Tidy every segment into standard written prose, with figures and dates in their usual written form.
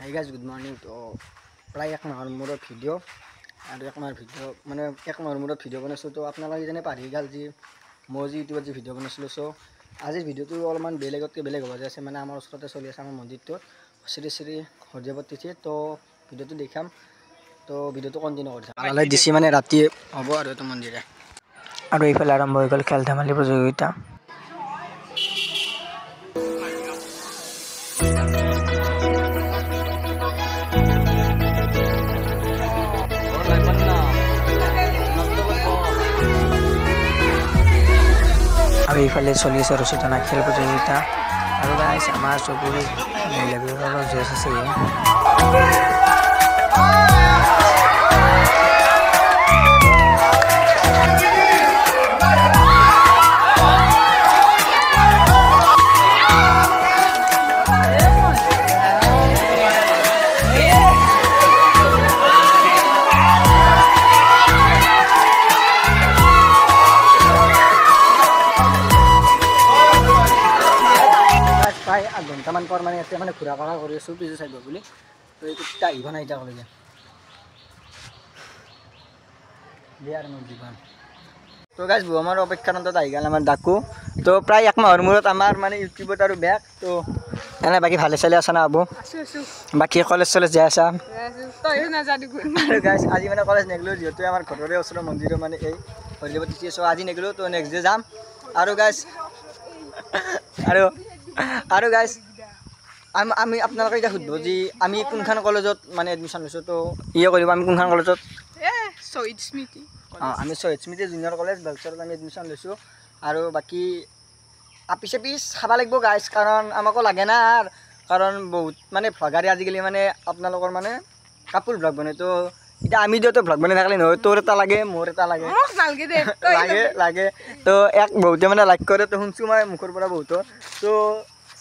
Hey guys, good morning. তো প্ৰায় এক মাহৰ মূৰত ভিডিঅ' আৰু এক মাহৰ ভিডিঅ' মানে এক মাহৰ মূৰত ভিডিঅ' বনাইছোঁ। তো আপোনালোকে যেনে পাহৰি গ'ল যে মই যে ইউটিউবত যে ভিডিঅ' বনাইছিলোঁ। চ' আজিৰ ভিডিঅ'টো অলপমান বেলেগতকৈ বেলেগ হ'ব আছে। মানে আমাৰ ওচৰতে চলি আছে আমাৰ মন্দিৰটোত শ্ৰী শ্ৰী হৰিদেৱৰ তিথি। তো ভিডিঅ'টো দেখাম। তো ভিডিঅ'টো কণ্টিনিউ কৰি থাকক। আলাই দিছে মানে ৰাতি হ'ব আৰু এইটো মন্দিৰে। আৰু এইফালে আৰম্ভ হৈ গ'ল খেল ধেমালি প্ৰতিযোগিতা। আৰু এইফালে চলি আছে ৰচিতনা খেল প্ৰতিযোগিতা। আৰু গাইছ আমাৰ চকুৰে লেবেলৰ জেছ আছে। প্ৰায় 8 ঘণ্টামান পৰ মানে এতিয়া মানে ঘূৰা ফৰা কৰি আছোঁ পিছু চাইড বুলি। তো এইটো আহিব নাই এতিয়া কলেজে দিয়ে আৰু মোৰ জীৱন। তো গাইজ আমাৰ অপেক্ষাৰ অন্তত আহি গ'ল আমাৰ ডাকু। তো প্ৰায় এক মাহৰ মূৰত আমাৰ মানে ইউটিউবত আৰু বেক। তো এনে বাকী ভালে চালে আছা না আবু? বাকী কলেজ চলেজ যাই আছা? আৰু গাইজ আজি মানে কলেজ নেগলোঁ, যিহেতু আমাৰ ঘৰৰে ওচৰৰ মন্দিৰৰ মানে এই হৰিদেৱৰ তিথি। চ' আজি নেগলোঁ, তো নেক্সট ডে যাম। আৰু গাইজ আৰু গাইজ আমি আপোনালোকে এতিয়া সুধিব যে আমি কোনখন কলেজত মানে এডমিশ্যন লৈছোঁ। তো ইয়ে কৰিব আমি কোনখন কলেজত? শহীদ স্মৃতি। আমি শহীদ স্মৃতি জুনিয়ৰ কলেজ বেলচৰত আমি এডমিশ্যন লৈছোঁ। আৰু বাকী আপিছে পিছ খাব লাগিব গাইজ, কাৰণ আমাকো লাগে না। কাৰণ বহুত মানে ভ্লগাৰে আজিকালি মানে আপোনালোকৰ মানে কাপোৰ ভ্লগ বনাই। তো এতিয়া আমি দিওঁতো ভ্লগ বনাই থাকিলে নহয়, তোৰ এটা লাগে মোৰ এটা লাগে লাগে। তো এক বহুতে মানে লাইক কৰে। তো শুনছোঁ মই মুখৰ পৰা বহুতৰ। তো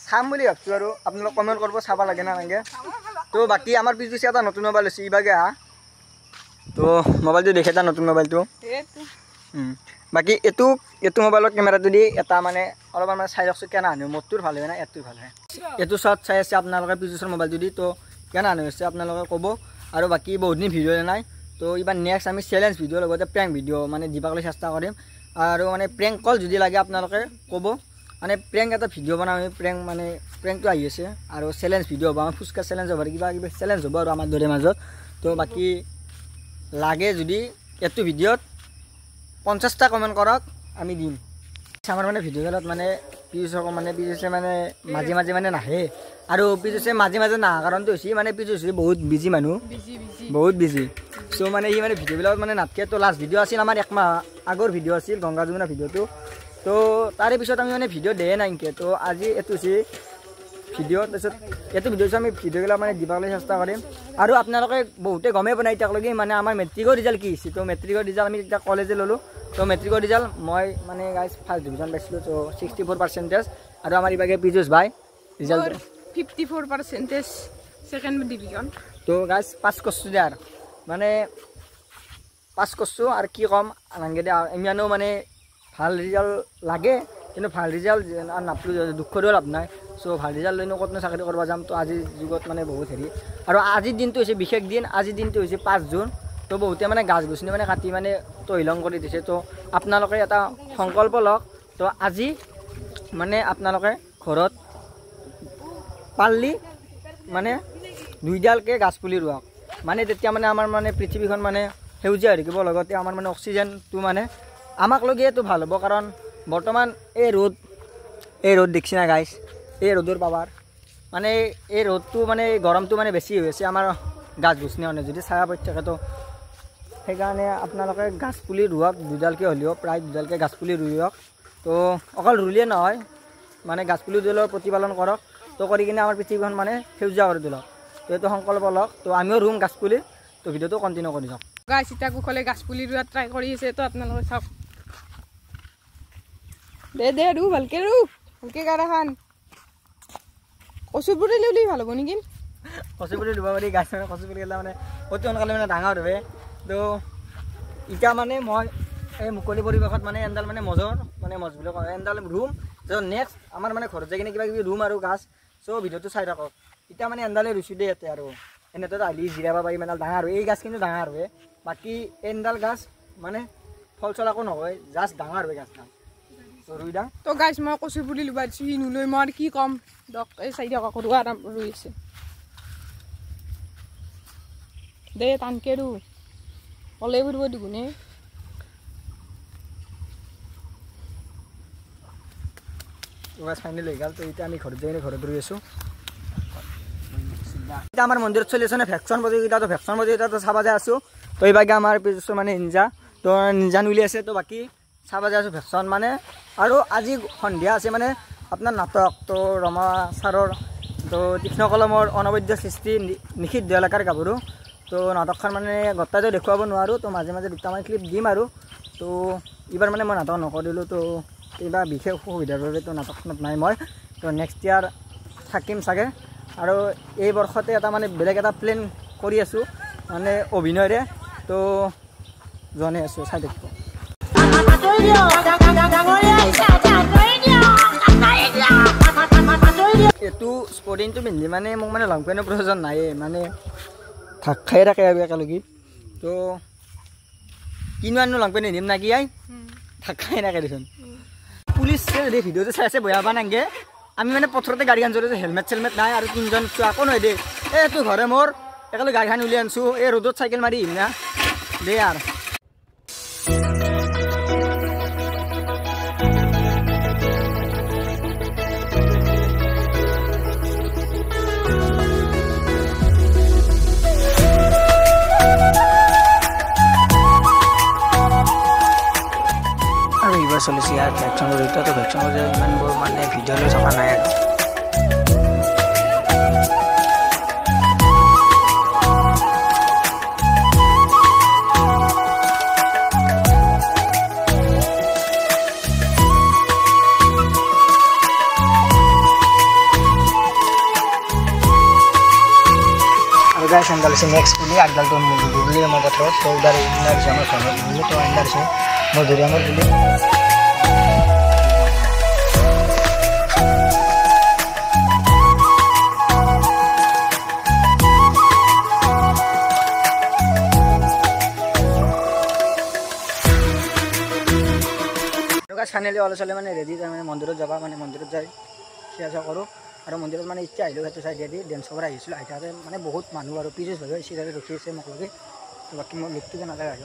চাম বুলি ভাবছোঁ আৰু আপোনালোক কমেণ্ট কৰিব চাব লাগে না নালাগে। তো বাকী আমাৰ পিছ পিছে এটা নতুন মোবাইল হৈছে ইবাগে তো মোবাইলটো দেখে এটা নতুন মোবাইলটো। বাকী এইটো মোবাইলৰ কেমেৰাটো দি এটা মানে অলপমান মানে চাই লওকচোন কেনে আনে। মোৰটোৰ ভাল হয় না এইটোৰ ভাল হয়? এইটো শ্বট চাই আছে আপোনালোকে পিছৰ মোবাইলটো দি। তো কেনে আনে হৈছে আপোনালোকে ক'ব। আৰু বাকী বহুতদিন ভিডিঅ' নাই। তো এইবাৰ নেক্সট আমি চেলেঞ্জ ভিডিঅ'ৰ লগতে প্ৰেংক ভিডিঅ' মানে দিবলৈ চেষ্টা কৰিম। আৰু মানে প্ৰেংক কল যদি লাগে আপোনালোকে ক'ব। মানে প্ৰেংক এটা ভিডিঅ' বনাম আমি। প্ৰেংকটো আহি আছে আৰু চেলেঞ্জ ভিডিঅ' হ'ব। আমাৰ ফুচকা চেলেঞ্জ হ'ব, কিবা কিবি চেলেঞ্জ হ'ব আৰু আমাৰ দৰে মাজত। তো বাকী লাগে যদি এইটো ভিডিঅ'ত 50টা কমেণ্ট কৰক, আমি দিম। আমাৰ মানে ভিডিঅ'ত মানে পিছুচক মানে পিছুচে মানে মাজে মাজে মানে নাহে। আৰু পিছুচে মাজে মাজে নাহা কাৰণটো হৈছে মানে পিছুচে বহুত বিজি মানুহ, বহুত বিজি। চ' মানে সি মানে ভিডিঅ'বিলাকত মানে নাটকে। তো লাষ্ট ভিডিঅ' আছিল আমাৰ এক মাহ আগৰ ভিডিঅ' আছিল গংগা যমুনা ভিডিঅ'টো। তো তাৰে পিছত আমি মানে ভিডিঅ' দিয়ে নাই এনেকৈ। তো আজি এইটো হৈছে ভিডিঅ'। তাৰপিছত এইটো ভিডিঅ' আমি ভিডিঅ'বিলাক মানে দিবলৈ চেষ্টা কৰিম। আৰু আপোনালোকে বহুতে গমেই পোৱা নাই এতিয়ালৈকে মানে আমাৰ মেট্ৰিকৰ ৰিজাল্ট কি হৈছে। তো মেট্ৰিকৰ ৰিজাল্ট আমি এতিয়া কলেজে ল'লোঁ। তো মেট্ৰিকৰ ৰিজাল্ট মই মানে গাইজ ফাৰ্ষ্ট ডিভিজন পাইছিলোঁ। তো 64% আৰু আমাৰ ইবাগে পিজুচ ভাই ৰিজাল্ট 54% ছেকেণ্ড ডিভিজন। তো গাইজ পাছ কৰিছোঁ দে আৰু মানে পাছ কৰিছোঁ আৰু কি ক'ম নালাগে দে। ইমানো মানে ভাল ৰিজাল্ট লাগে, কিন্তু ভাল ৰিজাল্ট নাপালোঁ, দুখ কৰিও লাভ নাই। চ' ভাল ৰিজাল্ট লৈনো ক'তনো চাকৰি কৰিব যাম। তো আজিৰ যুগত মানে বহুত হেৰি। আৰু আজিৰ দিনটো হৈছে বিশেষ দিন। আজিৰ দিনটো হৈছে 5 জুন। তো বহুতে মানে গাছ গছনি মানে কাটি মানে তহিলং কৰি দিছে। তো আপোনালোকে এটা সংকল্প লওক। তো আজি মানে আপোনালোকে ঘৰত পাৰলি মানে 2ডালকৈ গাছপুলি ৰুৱক। মানে তেতিয়া মানে আমাৰ মানে পৃথিৱীখন মানে সেউজীয়া হৈ থাকিব, লগতে আমাৰ মানে অক্সিজেনটো মানে আমাক লগিয়েতো ভাল হ'ব। কাৰণ বৰ্তমান এই ৰ'দ দেখছি না গাইছ, এই ৰ'দৰ পাৱাৰ মানে এই ৰ'দটো মানে গৰমটো মানে বেছি হৈ আছে আমাৰ গাছ গছনি মানে যদি ছায়া পৰি থাকে। তো সেইকাৰণে আপোনালোকে গাছপুলি ৰুৱক, 2ডালকৈ হ'লেও প্ৰায় 2ডালকৈ গাছপুলি ৰুৱক। তো অকল ৰুলিয়ে নহয় মানে গাছপুলি ৰুলেও প্ৰতিপালন কৰক। তো কৰি কিনে আমাৰ পৃথিৱীখন মানে সেউজীয়া কৰি তোলক। তো এইটো সংকল্প লওক। তো আমিও ৰুম গাছপুলি। তো ভিডিঅ'টো কণ্টিনিউ কৰি যাওক। গাইছ এতিয়া কুশলে গাছপুলি ৰোৱাত ট্ৰাই কৰি আছে। তো আপোনালোকে চাওক। দে ৰু ভালকৈ গাড়াখান কচু পুলি ল'লে ভাল হ'ব নেকি? কচু পুলি ৰুব পাৰি। গাছ মানে কচু পুলি মানে অতি সোনকালে মানে ডাঙৰ হবে। তো এতিয়া মানে মই এই মুকলি পৰিৱেশত মানে এডাল মানে মজৰ মানে মজ বুলি কয় এডাল ৰুম। নেক্সট আমাৰ মানে ঘৰত যাই কিনে কিবা কিবি ৰুম আৰু গাছ। চ' ভিডিঅ'টো চাই থাকক। এতিয়া মানে এণ্ডালে ৰুইছোঁ দেই ইয়াতে আৰু এনেতো আলি জিৰাব পাৰি মানে ডাঙৰ হয় এই গাছ কিন্তু ডাঙৰ হয় বাকী এণ্ডাল গাছ মানে ফল চল একো নহয় জাষ্ট ডাঙৰ হয় গাছডাল ৰুই দাম তো গাইছ মই কচু পুলি লুবাই দিছোঁ সি নোলৈ মই আৰু কি ক'ম দক এই 4 টকা কৰোঁ আৰাম ৰুই আছে দে টানকে ৰু ক'লে ফুৰিব দুগুণে গাছ ফাইনেল হৈ গ'ল তো এতিয়া আমি ঘৰত যাই ঘৰত ৰুই আছোঁ এতিয়া আমাৰ মন্দিৰত চলি আছে ভেকচন প্ৰতিযোগিতাটো চাব যাই আছোঁ তো এইভাগে আমাৰ পিছত মানে নিঞ্জা তো নিঞ্জা উলিয়াই আছে তো বাকী চাব যাই আছোঁ ভেকচন মানে আৰু আজি সন্ধিয়া আছে মানে আপোনাৰ নাটক তো ৰমা ছাৰৰ তো তীক্ষ্ণ কলমৰ অনবদ্য সৃষ্টি নিষিদ্ধ এলেকাৰ গাভৰু তো নাটকখন মানে গোটেইটো দেখুৱাব নোৱাৰোঁ তো মাজে মাজে দুটামান ক্লিপ দিম আৰু তো এইবাৰ মানে মই নাটক নকৰিলোঁ তো কিবা বিশেষ অসুবিধাৰ বাবে তো নাটকখনত নাই মই তো নেক্সট ইয়াৰ থাকিম চাগে আৰু এই বৰ্ষতে এটা মানে বেলেগ এটা প্লেন কৰি আছোঁ মানে অভিনয়ৰে তো জনাই আছোঁ চাই থাকিব এইটো স্পৰ্টিংটো পিন্ধি মানে মোক মানে লং পেণ্টৰ প্ৰয়োজন নাইয়ে মানে ঢাক খাই থাকে আৰু একেলগে তো কিনো আনো লং পেণ্ট পিন্ধিম না কি আই ঢাক খাই থাকে দেখোন পুলিচে যদি ভিডিঅ'টো চাই আছে বেয়া পা নাংগে আমি মানে পথৰতে গাড়ীখন চলাইছোঁ হেলমেট চেলমেট নাই আৰু তিনিজন আকৌ নহয় দেই এইটো ঘৰে মোৰ একেলগে গাড়ীখন উলিয়াই আনিছোঁ এই ৰ'দত চাইকেল মাৰি আহিম না দেই আৰু এইবাৰ চলিছে ইয়াত ভেকচন জড়িত ভেকচন ইমানবোৰ মানে ভিডিঅ' লৈ থকা নাই আৰু गाइस अंदर से नेक्स्ट पुली आगदल तो मुझे मैं बता रहा तो उधर इंदर से मैं समझ मुझे तो अंदर से मधुरी अमर पुली तो गाइस फाइनली वाला चले मैंने रेडी था मैंने मंदिर जाबा मैंने मंदिर जाई सेवा करो और मंदिर मैं इतना आलो तो साइड दी डेन्स पर आईसो आइते मैं बहुत मानूँ और पिरियस भाई सीधारे रखी है मोक लगे तो बाकी मैं लिखते नाले आज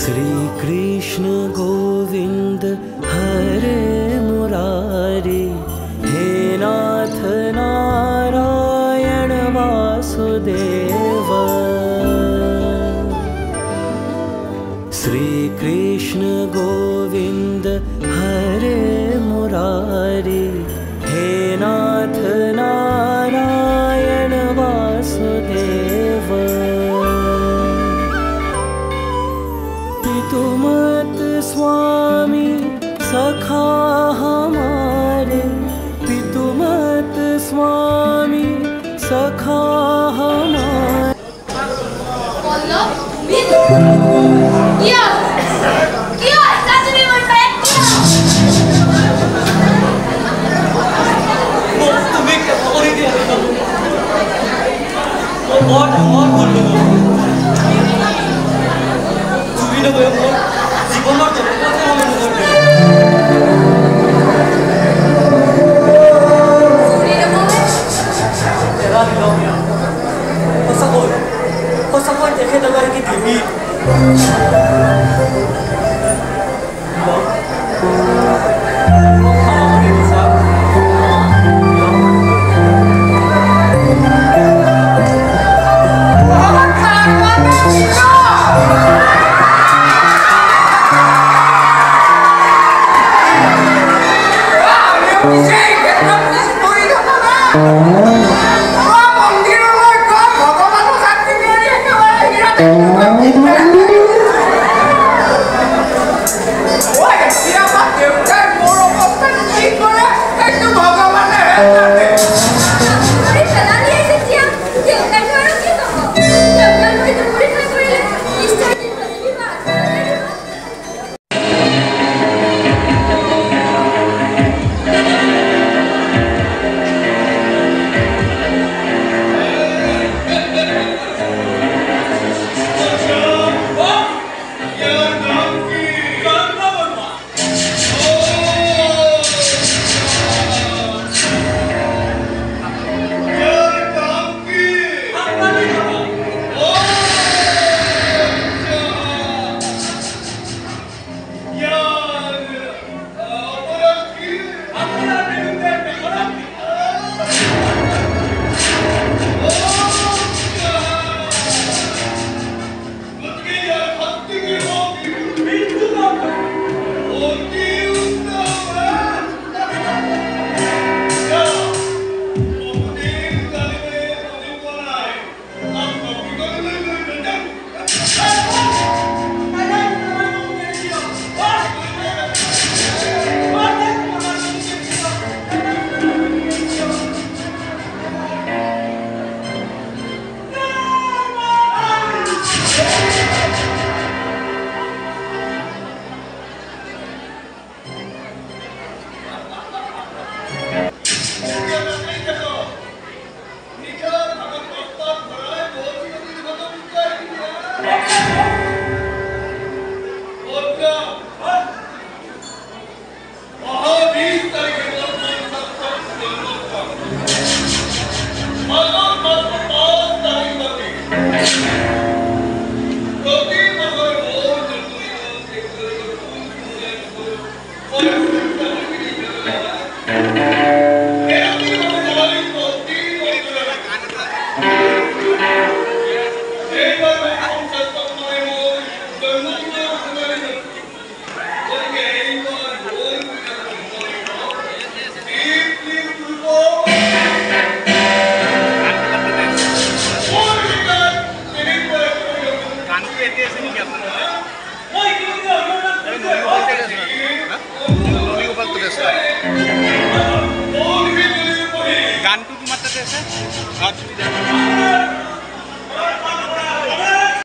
श्री कृष्ण गोविंद हरे मुरारी हे नाथ नारायण वासुदेव श्री कृष्ण गोविंद हरे मुरारी हे नाथ नारायण वासुदेव पितुमत स्वामी सखा हमारे पितुमत स्वामी सखा हमारे Thank you.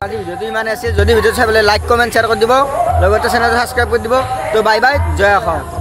আজি ভিডিওটো ইমানে আছে যদি ভিডিও চাই পেলাই লাইক কমেণ্ট শ্বেয়াৰ কৰি দিব লগতে চেনেলটো ছাবস্ক্ৰাইব কৰি দিব তো বাই বাই জয় অসম